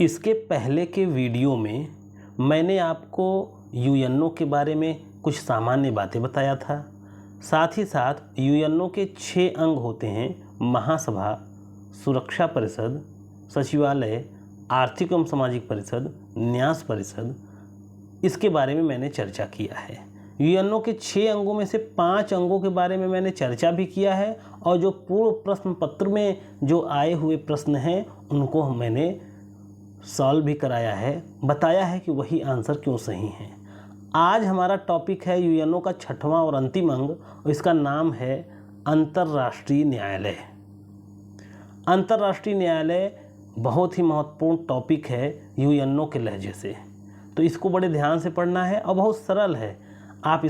इसके पहले के वीडियो में मैंने आपको यूएनओ के बारे में कुछ सामान्य बातें बताया था। साथ ही साथ यूएनओ के 6 अंग होते हैं: महासभा, सुरक्षा परिषद, सचिवालय, आर्थिक एवं सामाजिक परिषद, न्यास परिषद। इसके बारे में मैंने चर्चा किया है। यूएनओ के 6 अंगों में से 5 अंगों के बारे में मैंने चर्चा भी किया है और जो पूर्व प्रश्न पत्र में जो आए हुए प्रश्न हैं उनको मैंने सॉल्व भी कराया है, बताया है कि वही आंसर क्यों सही है। आज हमारा टॉपिक है यूएनओ का 6वां और अंतिम अंग और इसका नाम है अंतर्राष्ट्रीय न्यायालय। अंतर्राष्ट्रीय न्यायालय बहुत ही महत्वपूर्ण टॉपिक है यूएनओ के लहजे से, तो इसको बड़े ध्यान से पढ़ना है और बहुत सरल है। आप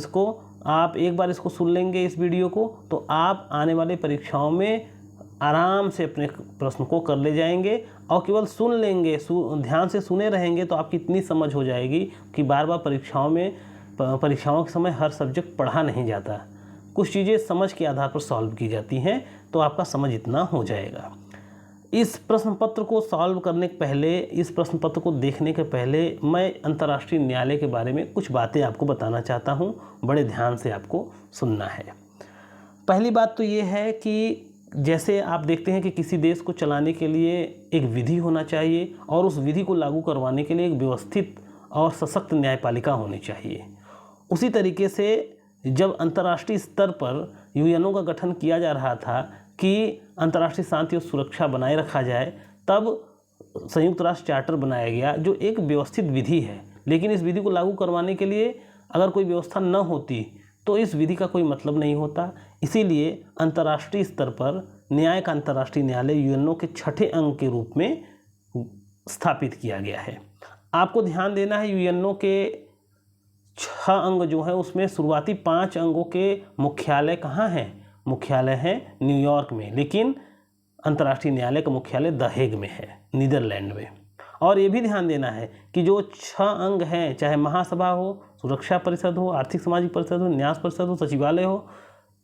एक बार इसको सुन लेंगे इस वीडियो को तो आप आने वाले परीक्षाओं में आराम से अपने प्रश्न को कर ले जाएंगे और केवल सुन लेंगे, ध्यान से सुने रहेंगे तो आपकी इतनी समझ हो जाएगी कि बार बार परीक्षाओं के समय हर सब्जेक्ट पढ़ा नहीं जाता, कुछ चीज़ें समझ के आधार पर सॉल्व की जाती हैं, तो आपका समझ इतना हो जाएगा। इस प्रश्न पत्र को सॉल्व करने के पहले, इस प्रश्न पत्र को देखने के पहले मैं अंतर्राष्ट्रीय न्यायालय के बारे में कुछ बातें आपको बताना चाहता हूँ। बड़े ध्यान से आपको सुनना है। पहली बात तो ये है कि जैसे आप देखते हैं कि किसी देश को चलाने के लिए एक विधि होना चाहिए और उस विधि को लागू करवाने के लिए एक व्यवस्थित और सशक्त न्यायपालिका होनी चाहिए। उसी तरीके से जब अंतर्राष्ट्रीय स्तर पर यूएनओ का गठन किया जा रहा था कि अंतर्राष्ट्रीय शांति और सुरक्षा बनाए रखा जाए, तब संयुक्त राष्ट्र चार्टर बनाया गया जो एक व्यवस्थित विधि है। लेकिन इस विधि को लागू करवाने के लिए अगर कोई व्यवस्था न होती तो इस विधि का कोई मतलब नहीं होता। इसीलिए अंतर्राष्ट्रीय स्तर पर न्याय का अंतर्राष्ट्रीय न्यायालय यूएनओ के 6ठे अंग के रूप में स्थापित किया गया है। आपको ध्यान देना है यूएनओ के 6 अंग जो हैं उसमें शुरुआती 5 अंगों के मुख्यालय कहाँ हैं? मुख्यालय है न्यूयॉर्क में, लेकिन अंतर्राष्ट्रीय न्यायालय का मुख्यालय द हेग में है, नीदरलैंड में। और ये भी ध्यान देना है कि जो 6 अंग हैं, चाहे महासभा हो, सुरक्षा परिषद हो, आर्थिक सामाजिक परिषद हो, न्यास परिषद हो, सचिवालय हो,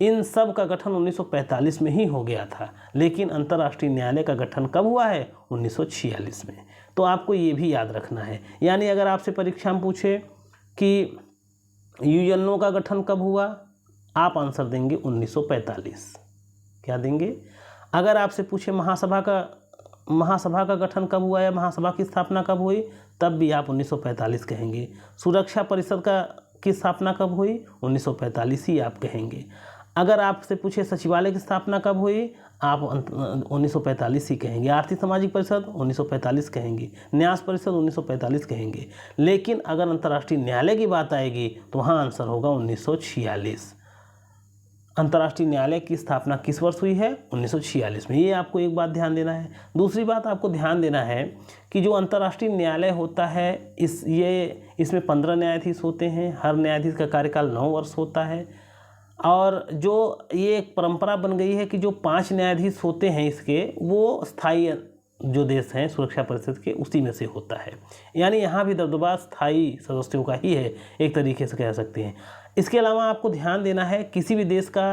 इन सब का गठन 1945 में ही हो गया था। लेकिन अंतर्राष्ट्रीय न्यायालय का गठन कब हुआ है? 1946 में। तो आपको ये भी याद रखना है। यानी अगर आपसे परीक्षा में पूछे कि यूएनओ का गठन कब हुआ, आप आंसर देंगे 1945। क्या देंगे? अगर आपसे पूछे महासभा का गठन कब हुआ या महासभा की स्थापना कब हुई, तब भी आप 1945 कहेंगे। सुरक्षा परिषद की स्थापना कब हुई? 1945 ही आप कहेंगे। अगर आपसे पूछे सचिवालय की स्थापना कब हुई, आप 1945 ही कहेंगे। आर्थिक सामाजिक परिषद 1945 कहेंगे। न्यास परिषद 1945 कहेंगे। लेकिन अगर अंतर्राष्ट्रीय न्यायालय की बात आएगी तो वहाँ आंसर होगा 1946। अंतर्राष्ट्रीय न्यायालय की स्थापना किस वर्ष हुई है? 1946 में। ये आपको एक बात ध्यान देना है। दूसरी बात आपको ध्यान देना है कि जो अंतर्राष्ट्रीय न्यायालय होता है इसमें 15 न्यायाधीश होते हैं। हर न्यायाधीश का कार्यकाल 9 वर्ष होता है। और जो ये एक परंपरा बन गई है कि जो 5 न्यायाधीश होते हैं इसके, वो स्थायी जो देश हैं सुरक्षा परिषद के, उसी में से होता है। यानी यहाँ भी दबदबा स्थायी सदस्यों का ही है, एक तरीके से कह सकते हैं। इसके अलावा आपको ध्यान देना है किसी भी देश का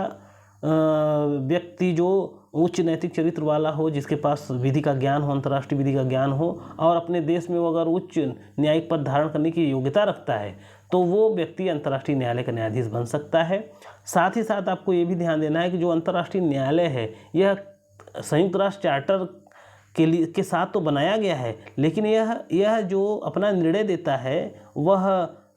व्यक्ति जो उच्च नैतिक चरित्र वाला हो, जिसके पास विधि का ज्ञान हो, अंतर्राष्ट्रीय विधि का ज्ञान हो और अपने देश में वो अगर उच्च न्यायिक पद धारण करने की योग्यता रखता है तो वो व्यक्ति अंतर्राष्ट्रीय न्यायालय का न्यायाधीश बन सकता है। साथ ही साथ आपको ये भी ध्यान देना है कि जो अंतर्राष्ट्रीय न्यायालय है यह संयुक्त राष्ट्र चार्टर के साथ तो बनाया गया है, लेकिन यह जो अपना निर्णय देता है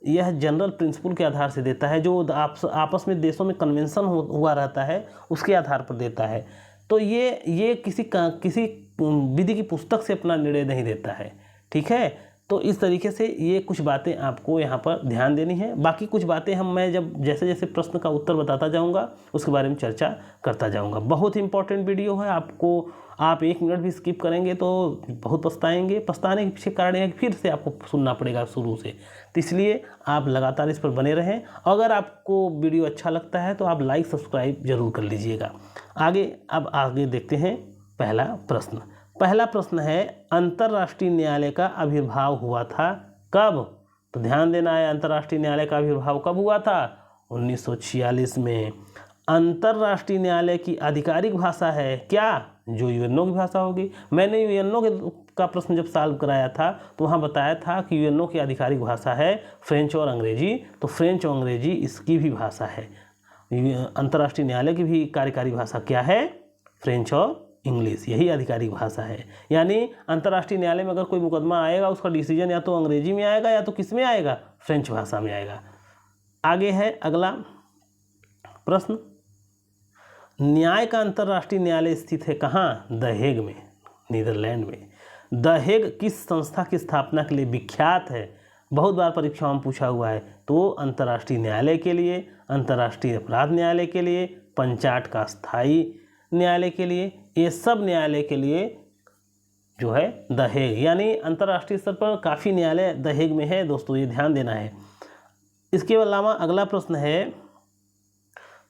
यह जनरल प्रिंसिपल के आधार से देता है, जो आपस में देशों में कन्वेंशन हुआ रहता है उसके आधार पर देता है। तो ये किसी विधि की पुस्तक से अपना निर्णय नहीं देता है। ठीक है, तो इस तरीके से ये कुछ बातें आपको यहाँ पर ध्यान देनी है। बाकी कुछ बातें मैं जब जैसे जैसे प्रश्न का उत्तर बताता जाऊँगा उसके बारे में चर्चा करता जाऊँगा। बहुत ही इंपॉर्टेंट वीडियो है। आप 1 मिनट भी स्किप करेंगे तो बहुत पछताएंगे। पछताने के पीछे कारण है कि फिर से आपको सुनना पड़ेगा शुरू से, तो इसलिए आप लगातार इस पर बने रहें। अगर आपको वीडियो अच्छा लगता है तो आप लाइक सब्सक्राइब जरूर कर लीजिएगा। अब आगे देखते हैं पहला प्रश्न है, अंतर्राष्ट्रीय न्यायालय का आविर्भाव हुआ था कब? तो ध्यान देना है, अंतर्राष्ट्रीय न्यायालय का आविर्भाव कब हुआ था? 1946 में। अंतर्राष्ट्रीय न्यायालय की आधिकारिक भाषा है क्या? जो यूएनओ की भाषा होगी। मैंने यूएनओ का प्रश्न जब सॉल्व कराया था तो वहाँ बताया था कि यूएनओ की आधिकारिक भाषा है फ्रेंच और अंग्रेजी, तो फ्रेंच और अंग्रेजी इसकी भी भाषा है। अंतर्राष्ट्रीय न्यायालय की भी कार्यकारी भाषा क्या है? फ्रेंच और इंग्लिश, यही आधिकारिक भाषा है। यानी अंतर्राष्ट्रीय न्यायालय में अगर कोई मुकदमा आएगा उसका डिसीजन या तो अंग्रेजी में आएगा या तो किस में आएगा? फ्रेंच भाषा में आएगा। आगे है अगला प्रश्न, न्याय का अंतर्राष्ट्रीय न्यायालय स्थित है कहाँ? द हेग में, नीदरलैंड में। द हेग किस संस्था की स्थापना के लिए विख्यात है? बहुत बार परीक्षाओं में पूछा हुआ है। तो अंतर्राष्ट्रीय न्यायालय के लिए, अंतर्राष्ट्रीय अपराध न्यायालय के लिए, पंचाट का स्थायी न्यायालय के लिए, ये सब न्यायालय के लिए जो है द हेग, यानी अंतर्राष्ट्रीय स्तर पर काफ़ी न्यायालय द हेग में है दोस्तों, ये ध्यान देना है। इसके अलावा अगला प्रश्न है,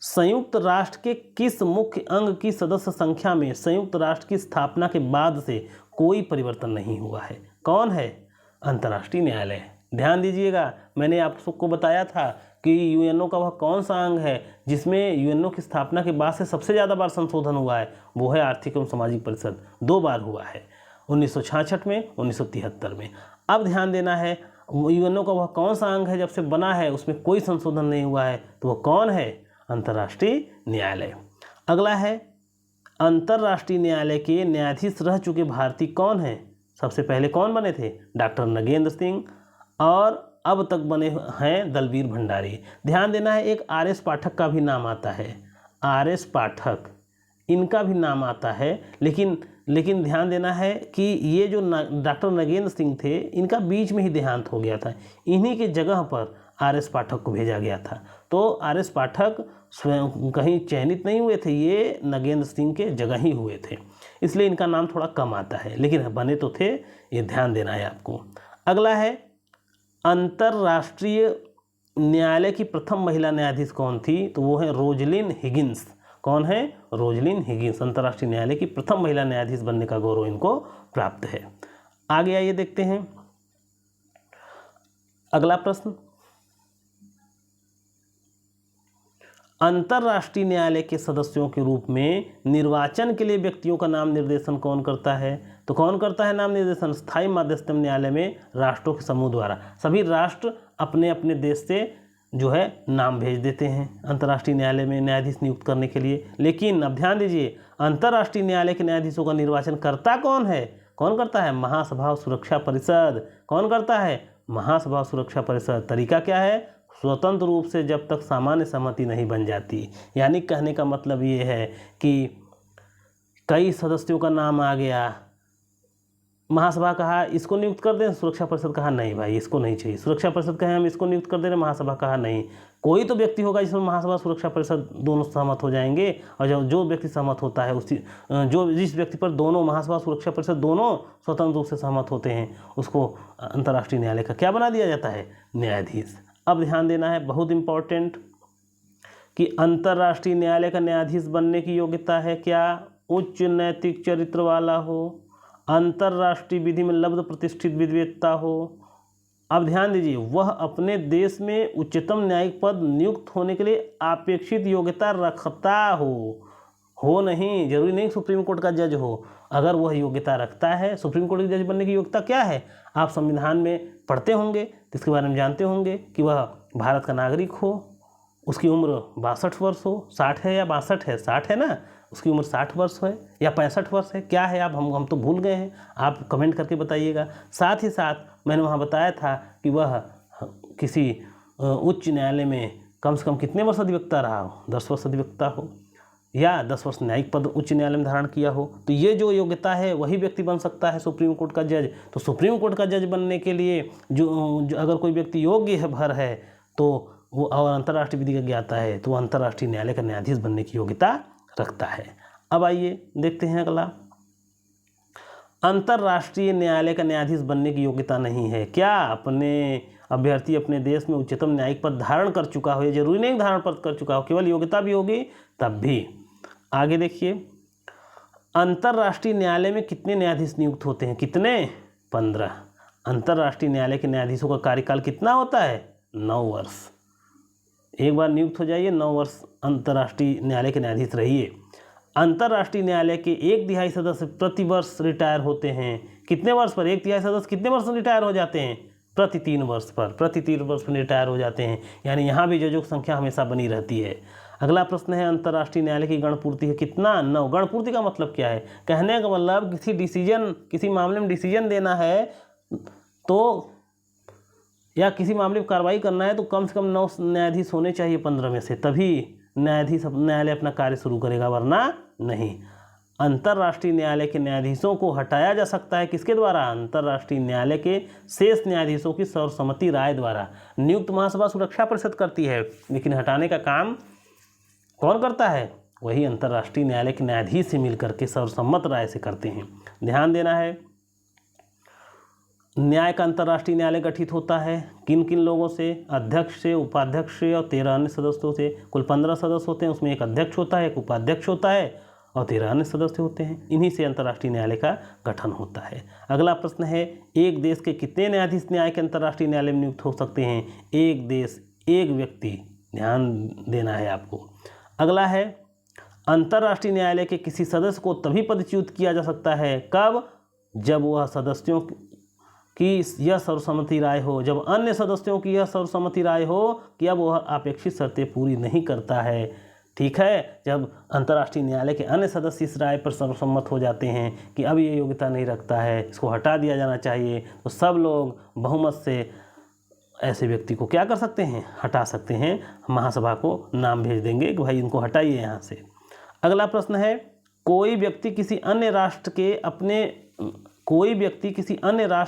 संयुक्त राष्ट्र के किस मुख्य अंग की सदस्य संख्या में संयुक्त राष्ट्र की स्थापना के बाद से कोई परिवर्तन नहीं हुआ है? कौन है? अंतर्राष्ट्रीय न्यायालय। ध्यान दीजिएगा, मैंने आप सबको बताया था कि यूएनओ का वह कौन सा अंग है जिसमें यूएनओ की स्थापना के बाद से सबसे ज़्यादा बार संशोधन हुआ है? वो है आर्थिक एवं सामाजिक परिषद, 2 बार हुआ है, 1966 में, 1973 में। अब ध्यान देना है, यूएनओ का वह कौन सा अंग है जब से बना है उसमें कोई संशोधन नहीं हुआ है? तो वह कौन है? अंतर्राष्ट्रीय न्यायालय। अगला है, अंतर्राष्ट्रीय न्यायालय के न्यायाधीश रह चुके भारतीय कौन हैं? सबसे पहले कौन बने थे? डॉक्टर नगेंद्र सिंह, और अब तक बने हैं दलवीर भंडारी। ध्यान देना है, एक आर एस पाठक का भी नाम आता है, आर एस पाठक, इनका भी नाम आता है, लेकिन ध्यान देना है कि ये जो डॉक्टर नगेंद्र सिंह थे इनका बीच में ही देहांत हो गया था, इन्हीं के जगह पर आर एस पाठक को भेजा गया था। तो आर एस पाठक स्वयं कहीं चयनित नहीं हुए थे, ये नगेंद्र सिंह के जगह ही हुए थे, इसलिए इनका नाम थोड़ा कम आता है, लेकिन बने तो थे, ये ध्यान देना है आपको। अगला है, अंतर्राष्ट्रीय न्यायालय की प्रथम महिला न्यायाधीश कौन थी? तो वो है रोजलिन हिगिंस। कौन है? Rosalyn Higgins. अंतर्राष्ट्रीय न्यायालय की प्रथम महिला न्यायाधीश बनने का गौरव इनको प्राप्त है। आगे आइए देखते हैं अगला प्रश्न, अंतर्राष्ट्रीय न्यायालय के सदस्यों के रूप में निर्वाचन के लिए व्यक्तियों का नाम निर्देशन कौन करता है? तो कौन करता है नाम निर्देशन? स्थायी मध्यस्थता न्यायालय में राष्ट्रों के समूह द्वारा। सभी राष्ट्र अपने अपने देश से जो है नाम भेज देते हैं अंतर्राष्ट्रीय न्यायालय में न्यायाधीश नियुक्त करने के लिए। लेकिन अब ध्यान दीजिए, अंतर्राष्ट्रीय न्यायालय के न्यायाधीशों का निर्वाचन करता कौन है? कौन करता है? महासभा सुरक्षा परिषद। कौन करता है? महासभा सुरक्षा परिषद। तरीका क्या है? स्वतंत्र रूप से, जब तक सामान्य सहमति नहीं बन जाती। यानी कहने का मतलब ये है कि कई सदस्यों का नाम आ गया, महासभा कहा इसको नियुक्त कर दें, सुरक्षा परिषद कहा नहीं भाई इसको नहीं चाहिए, सुरक्षा परिषद कहे हम इसको नियुक्त कर दे रहे, महासभा कहा नहीं। कोई तो व्यक्ति होगा जिसमें महासभा सुरक्षा परिषद दोनों सहमत हो जाएंगे, और जब जो व्यक्ति सहमत होता है उसी जिस व्यक्ति पर दोनों महासभा सुरक्षा परिषद दोनों स्वतंत्र रूप से सहमत होते हैं उसको अंतर्राष्ट्रीय न्यायालय का क्या बना दिया जाता है? न्यायाधीश। अब ध्यान देना है, बहुत इंपॉर्टेंट, कि अंतर्राष्ट्रीय न्यायालय का न्यायाधीश बनने की योग्यता है क्या? उच्च नैतिक चरित्र वाला हो, अंतर्राष्ट्रीय विधि में लब्ध प्रतिष्ठित विद्वता हो। अब ध्यान दीजिए, वह अपने देश में उच्चतम न्यायिक पद नियुक्त होने के लिए अपेक्षित योग्यता रखता हो नहीं, जरूरी नहीं सुप्रीम कोर्ट का जज हो। अगर वह योग्यता रखता है, सुप्रीम कोर्ट के जज बनने की योग्यता क्या है? आप संविधान में पढ़ते होंगे तो इसके बारे में जानते होंगे कि वह भारत का नागरिक हो, उसकी उम्र 62 वर्ष हो, 60 है या 62 है? 60 है ना, उसकी उम्र 60 वर्ष है या 65 वर्ष है, क्या है? आप हम तो भूल गए हैं, आप कमेंट करके बताइएगा। साथ ही साथ मैंने वहाँ बताया था कि वह किसी उच्च न्यायालय में कम से कम कितने वर्ष अधिवक्ता रहा हो? 10 वर्ष अधिवक्ता हो, या 10 वर्ष न्यायिक पद उच्च न्यायालय में धारण किया हो। तो ये जो योग्यता है वही व्यक्ति बन सकता है सुप्रीम कोर्ट का जज। तो सुप्रीम कोर्ट का जज बनने के लिए जो अगर कोई व्यक्ति योग्य है भर है तो वो, और अंतर्राष्ट्रीय विधि का ज्ञाता है, तो वो अंतर्राष्ट्रीय न्यायालय का न्यायाधीश बनने की योग्यता रखता है। अब आइए देखते हैं अगला, अंतर्राष्ट्रीय न्यायालय का न्यायाधीश बनने की योग्यता नहीं है क्या? अभ्यर्थी अपने देश में उच्चतम न्यायिक पद धारण कर चुका हो, ये जरूरी नहीं धारण पद कर चुका हो, केवल योग्यता भी होगी तब भी। आगे देखिए, अंतर्राष्ट्रीय न्यायालय में कितने न्यायाधीश नियुक्त होते हैं? कितने? 15। अंतर्राष्ट्रीय न्यायालय के न्यायाधीशों का कार्यकाल कितना होता है? 9 वर्ष। एक बार नियुक्त हो जाइए, 9 वर्ष अंतर्राष्ट्रीय न्यायालय के न्यायाधीश रहिए। अंतर्राष्ट्रीय न्यायालय के 1/3 सदस्य प्रति वर्ष रिटायर होते हैं। कितने वर्ष पर? 1/3 सदस्य कितने वर्ष में रिटायर हो जाते हैं? प्रति 3 वर्ष पर। प्रति 3 वर्ष में रिटायर हो जाते हैं, यानी यहाँ भी जजों की संख्या हमेशा बनी रहती है। अगला प्रश्न है, अंतर्राष्ट्रीय न्यायालय की गणपूर्ति है कितना? 9। गणपूर्ति का मतलब क्या है? कहने का मतलब किसी मामले में डिसीजन देना है तो, या किसी मामले में कार्रवाई करना है तो कम से कम 9 न्यायाधीश होने चाहिए 15 में से, तभी न्यायालय अपना कार्य शुरू करेगा, वरना नहीं। अंतर्राष्ट्रीय न्यायालय के न्यायाधीशों को हटाया जा सकता है किसके द्वारा? अंतर्राष्ट्रीय न्यायालय के शेष न्यायाधीशों की सर्वसम्मति राय द्वारा। नियुक्त महासभा सुरक्षा परिषद करती है, लेकिन हटाने का काम कौन करता है? वही अंतर्राष्ट्रीय न्यायालय के न्यायाधीश से मिलकर के सर्वसम्मत राय से करते हैं। ध्यान देना है, न्याय का अंतर्राष्ट्रीय न्यायालय गठित होता है किन किन लोगों से? अध्यक्ष से, उपाध्यक्ष से और 13 अन्य सदस्यों से। कुल 15 सदस्य होते हैं, उसमें एक अध्यक्ष होता है, एक उपाध्यक्ष होता है और 13 अन्य सदस्य होते हैं। इन्हीं से अंतर्राष्ट्रीय न्यायालय का गठन होता है। अगला प्रश्न है, एक देश के कितने न्यायाधीश न्याय के अंतर्राष्ट्रीय न्यायालय में नियुक्त हो सकते हैं? एक देश, एक व्यक्ति। ध्यान देना है आपको। अगला है, अंतर्राष्ट्रीय न्यायालय के किसी सदस्य को तभी पदच्युत किया जा सकता है, कब? जब वह सदस्यों की यह सर्वसम्मति राय हो, जब अन्य सदस्यों की यह सर्वसम्मति राय हो कि अब वह अपेक्षित शर्तें पूरी नहीं करता है। ठीक है, जब अंतर्राष्ट्रीय न्यायालय के अन्य सदस्य इस राय पर सर्वसम्मत हो जाते हैं कि अब ये योग्यता नहीं रखता है, इसको हटा दिया जाना चाहिए, तो सब लोग बहुमत से ऐसे व्यक्ति को क्या कर सकते हैं? हटा सकते हैं। महासभा को नाम भेज देंगे कि भाई इनको हटाइए यहाँ से। अगला प्रश्न है, कोई व्यक्ति किसी अन्य राष्ट्र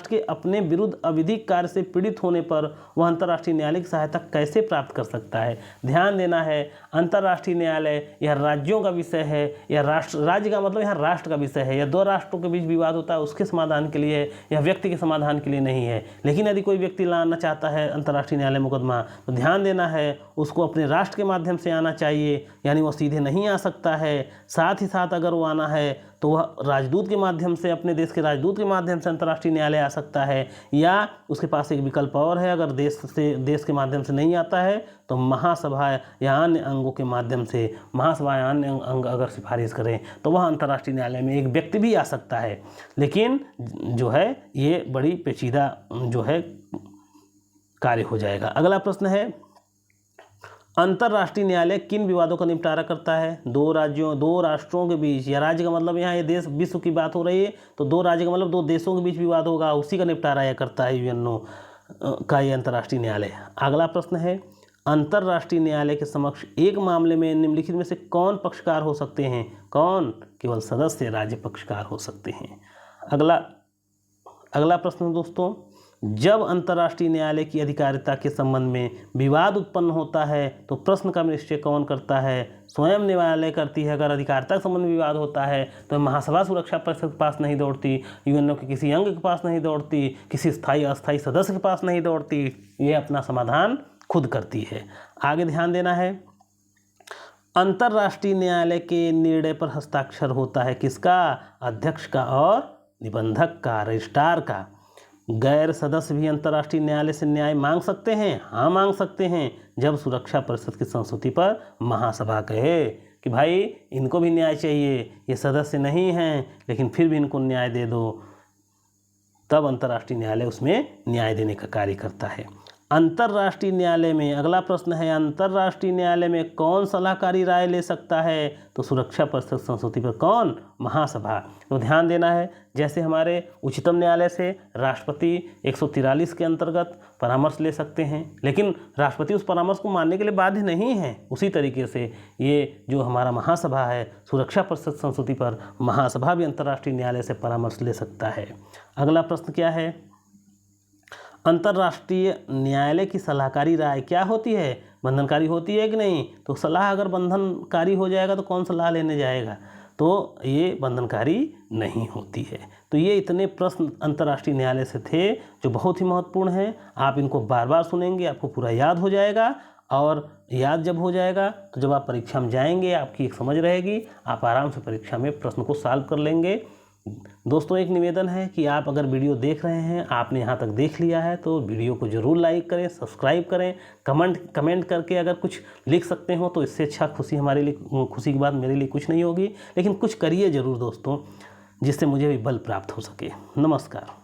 के अपने विरुद्ध अविधिक कार्य से पीड़ित होने पर वह अंतर्राष्ट्रीय न्यायालय की सहायता कैसे प्राप्त कर सकता है? ध्यान देना है, अंतर्राष्ट्रीय न्यायालय यह राज्यों का विषय है, यह राज्य का मतलब यहाँ राष्ट्र का विषय है, या 2 राष्ट्रों के बीच विवाद होता है उसके समाधान के लिए, यह व्यक्ति के समाधान के लिए नहीं है। लेकिन यदि कोई व्यक्ति लाना चाहता है अंतर्राष्ट्रीय न्यायालय मुकदमा, तो ध्यान देना है उसको अपने राष्ट्र के माध्यम से आना चाहिए, यानी वो सीधे नहीं आ सकता है। साथ ही साथ अगर वो आना है तो वह राजदूत के माध्यम से, अपने देश के राजदूत के माध्यम से अंतर्राष्ट्रीय न्यायालय आ सकता है, या उसके पास एक विकल्प और है, अगर देश के माध्यम से नहीं आता है तो महासभा या अन्य अंगों के माध्यम से, महासभा या अन्य अंग अगर सिफारिश करें तो वह अंतर्राष्ट्रीय न्यायालय में एक व्यक्ति भी आ सकता है। लेकिन जो है ये बड़ी पेचीदा जो है कार्य हो जाएगा। अगला प्रश्न है, अंतर्राष्ट्रीय न्यायालय किन विवादों का निपटारा करता है? 2 राष्ट्रों के बीच, या राज्य का मतलब यहाँ ये देश विश्व की बात हो रही है तो 2 राज्य का मतलब 2 देशों के बीच विवाद होगा, उसी का निपटारा यह करता है यूएनओ का ये अंतर्राष्ट्रीय न्यायालय। अगला प्रश्न है, अंतर्राष्ट्रीय न्यायालय के समक्ष एक मामले में निम्नलिखित में से कौन पक्षकार हो सकते हैं? कौन? केवल सदस्य राज्य पक्षकार हो सकते हैं। अगला प्रश्न दोस्तों, जब अंतर्राष्ट्रीय न्यायालय की अधिकारिता के संबंध में विवाद उत्पन्न होता है तो प्रश्न का निश्चय कौन करता है? स्वयं न्यायालय करती है। अगर अधिकारिता के संबंध में विवाद होता है तो महासभा सुरक्षा परिषद के पास नहीं दौड़ती, यूएनओ के किसी अंग के पास नहीं दौड़ती, किसी स्थायी अस्थायी सदस्य के पास नहीं दौड़ती, ये अपना समाधान खुद करती है। आगे ध्यान देना है, अंतर्राष्ट्रीय न्यायालय के निर्णय पर हस्ताक्षर होता है किसका? अध्यक्ष का और निबंधक का, रजिस्ट्रार का। गैर सदस्य भी अंतर्राष्ट्रीय न्यायालय से न्याय मांग सकते हैं? हाँ, मांग सकते हैं, जब सुरक्षा परिषद की संस्तुति पर महासभा कहे कि भाई इनको भी न्याय चाहिए, ये सदस्य नहीं हैं लेकिन फिर भी इनको न्याय दे दो, तब अंतर्राष्ट्रीय न्यायालय उसमें न्याय देने का कार्य करता है। अंतर्राष्ट्रीय न्यायालय में, अगला प्रश्न है, अंतर्राष्ट्रीय न्यायालय में कौन सलाहकारी राय ले सकता है? तो सुरक्षा परिषद संस्तुति पर कौन? महासभा। तो ध्यान देना है, जैसे हमारे उच्चतम न्यायालय से राष्ट्रपति 143 के अंतर्गत परामर्श ले सकते हैं, लेकिन राष्ट्रपति उस परामर्श को मानने के लिए बाध्य नहीं है, उसी तरीके से ये जो हमारा महासभा है सुरक्षा परिषद संस्तुति पर, महासभा भी अंतर्राष्ट्रीय न्यायालय से परामर्श ले सकता है। अगला प्रश्न क्या है, अंतर्राष्ट्रीय न्यायालय की सलाहकारी राय क्या होती है? बंधनकारी होती है कि नहीं? तो सलाह अगर बंधनकारी हो जाएगा तो कौन सलाह लेने जाएगा? तो ये बंधनकारी नहीं होती है। तो ये इतने प्रश्न अंतर्राष्ट्रीय न्यायालय से थे जो बहुत ही महत्वपूर्ण हैं। आप इनको बार बार सुनेंगे, आपको पूरा याद हो जाएगा, और याद जब हो जाएगा तो जब आप परीक्षा में जाएंगे आपकी एक समझ रहेगी, आप आराम से परीक्षा में प्रश्न को सॉल्व कर लेंगे। दोस्तों एक निवेदन है कि आप अगर वीडियो देख रहे हैं, आपने यहाँ तक देख लिया है तो वीडियो को ज़रूर लाइक करें, सब्सक्राइब करें, कमेंट करके अगर कुछ लिख सकते हो तो इससे अच्छा खुशी की बात मेरे लिए कुछ नहीं होगी, लेकिन कुछ करिए ज़रूर दोस्तों, जिससे मुझे भी बल प्राप्त हो सके। नमस्कार।